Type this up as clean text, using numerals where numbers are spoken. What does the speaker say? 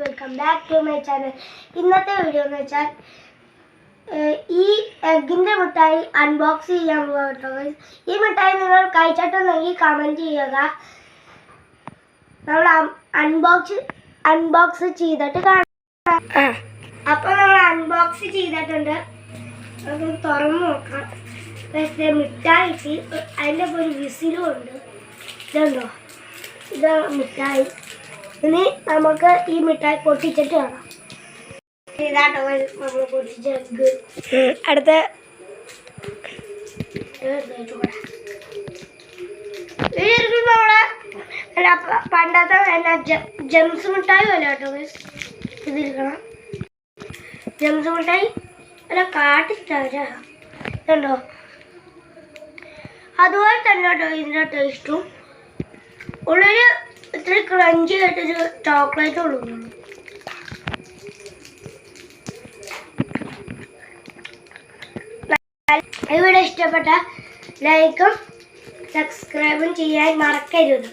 Welcome back to my channel. ഇന്നത്തെ video എന്ന് വെച്ചാൽ ഈ എഗ്ഗിൻ്റെ മിഠായി അൺബോക്സ് ചെയ്യാൻ പോകാം കേട്ടോ. ഈ മിഠായി നിങ്ങൾ കഴിച്ചിട്ടുണ്ടെങ്കിൽ കമൻറ്റ് ചെയ്യുക. നമ്മൾ അൺബോക്സ് ചെയ്തിട്ട് കാണാം. അപ്പോൾ നമ്മൾ അൺബോക്സ് ചെയ്തിട്ടുണ്ട്. നമുക്ക് തുറന്ന് നോക്കാം. മിഠായിക്ക് അതിൻ്റെ ഒരു വിസിലും ഉണ്ട്. ഇതുണ്ടോ, ഇതാണ് മിഠായി. ഇനി നമുക്ക് ഈ മിഠായി പൊട്ടിച്ചിട്ട് കാണാം. ഇതാട്ടോ നമ്മൾ പൊട്ടിച്ച എഗ്ഗ്. അടുത്ത നമ്മളെ പണ്ടത്തെ ജെംസ് മിഠായി പോലെ കേട്ടോ ഇതിരിക്കണം. ജെംസ് മിഠായി അല്ല കാട്ടിട്ടുണ്ടോ, അതുപോലെ തന്നെ കേട്ടോ ഇതിൻ്റെ ടേസ്റ്റും. ഉള്ളൊരു ഇത്ര ക്രഞ്ചി ആയിട്ടൊരു ചോക്ലേറ്റ് ഉള്ളൂ. ഇവിടെ ഇഷ്ടപ്പെട്ട ലൈക്കും സബ്സ്ക്രൈബും ചെയ്യാൻ മറക്കരുത്.